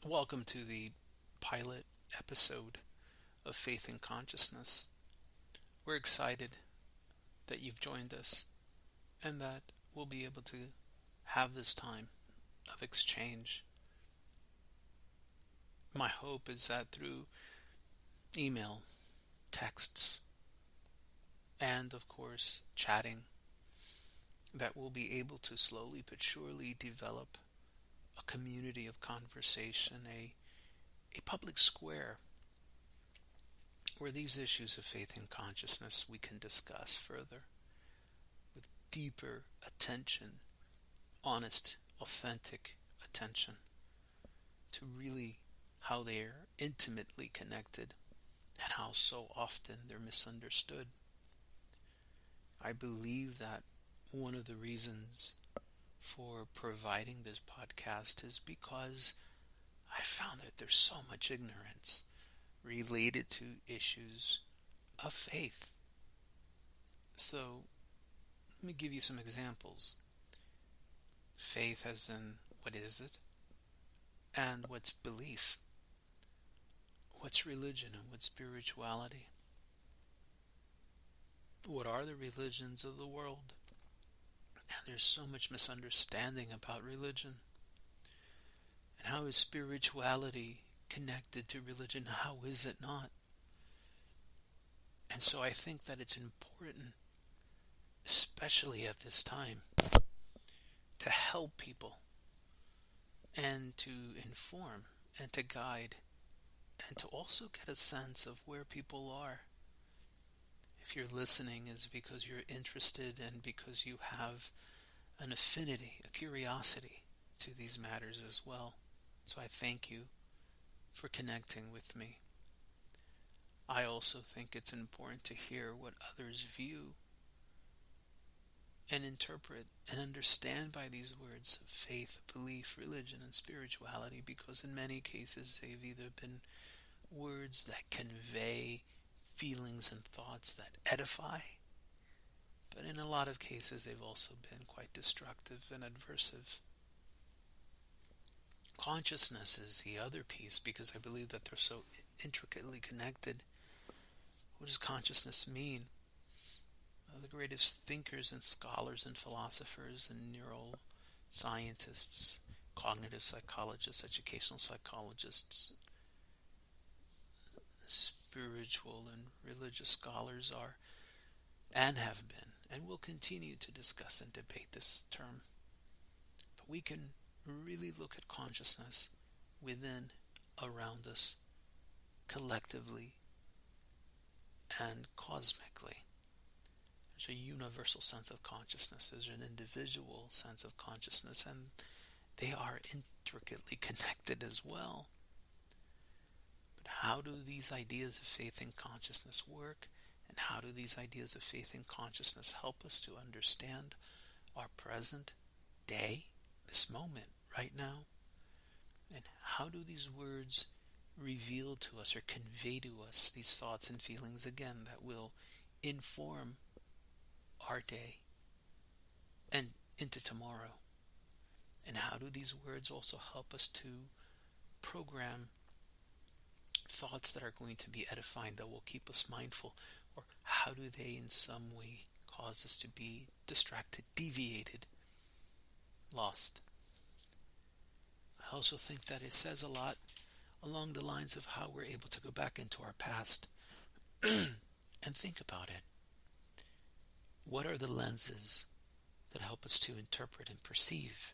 Welcome to the pilot episode of Faith and Consciousness. We're excited that you've joined us and that we'll be able to have this time of exchange. My hope is that through email, texts, and of course chatting, that we'll be able to slowly but surely develop a community of conversation, a public square where these issues of faith and consciousness we can discuss further with deeper attention, honest, authentic attention to really how they are intimately connected and how so often they're misunderstood. I believe that one of the reasons for providing this podcast is because I found that there's so much ignorance related to issues of faith. So, let me give you some examples. Faith as in, what is it? And what's belief? What's religion and what's spirituality? What are the religions of the world? And there's so much misunderstanding about religion. And how is spirituality connected to religion? How is it not? And so I think that it's important, especially at this time, to help people and to inform and to guide and to also get a sense of where people are. If you're listening, it's because you're interested and because you have an affinity, a curiosity to these matters as well. So I thank you for connecting with me. I also think it's important to hear what others view and interpret and understand by these words of faith, belief, religion, and spirituality, because in many cases they've either been words that convey feelings and thoughts that edify, but in a lot of cases they've also been quite destructive and adversive. Consciousness is the other piece, because I believe that they're so intricately connected. What does consciousness mean? The greatest thinkers and scholars and philosophers and neuroscientists, cognitive psychologists, educational psychologists, spiritual and religious scholars are and have been and will continue to discuss and debate this term. But we can really look at consciousness within, around us, collectively and cosmically. There's a universal sense of consciousness. There's an individual sense of consciousness, and they are intricately connected as well. But how do these ideas of faith and consciousness work? And how do these ideas of faith and consciousness help us to understand our present day, this moment, right now? And how do these words reveal to us or convey to us these thoughts and feelings again that will inform our day and into tomorrow? And how do these words also help us to program thoughts that are going to be edifying, that will keep us mindful? Or how do they in some way cause us to be distracted, deviated, lost? I also think that it says a lot along the lines of how we're able to go back into our past and think about it. What are the lenses that help us to interpret and perceive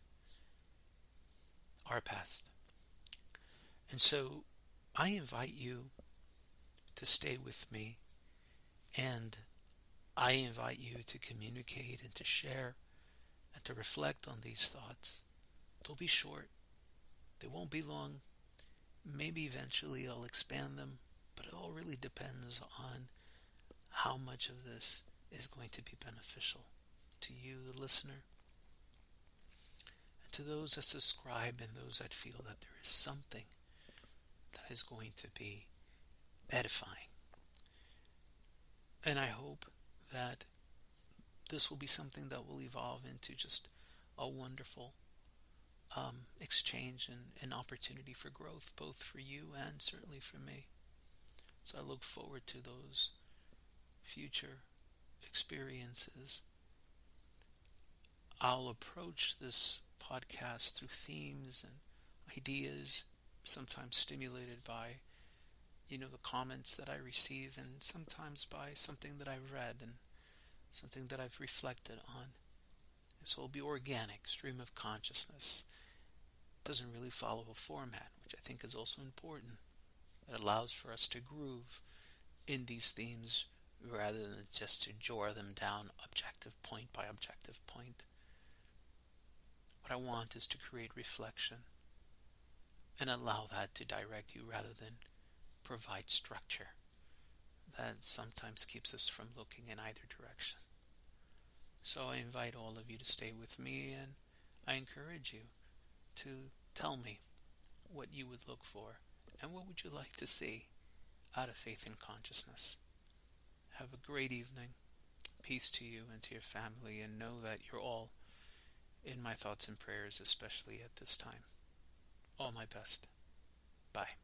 our past? And so I invite you to stay with me, and I invite you to communicate and to share and to reflect on these thoughts. They'll be short. They won't be long. Maybe eventually I'll expand them, but it all really depends on how much of this is going to be beneficial to you, the listener, and to those that subscribe and those that feel that there is something that is going to be edifying. And I hope that this will be something that will evolve into just a wonderful exchange and an opportunity for growth, both for you and certainly for me. So I look forward to those future experiences. I'll approach this podcast through themes and ideas, sometimes stimulated by, the comments that I receive, and sometimes by something that I've read and something that I've reflected on. And so it'll be organic, stream of consciousness. It doesn't really follow a format, which I think is also important. It allows for us to groove in these themes rather than just to draw them down objective point by objective point. What I want is to create reflection and allow that to direct you rather than provide structure that sometimes keeps us from looking in either direction. So I invite all of you to stay with me, and I encourage you to tell me what you would look for and what would you like to see out of Faith in Consciousness. Have a great evening. Peace to you and to your family, and know that you're all in my thoughts and prayers, especially at this time. All my best. Bye.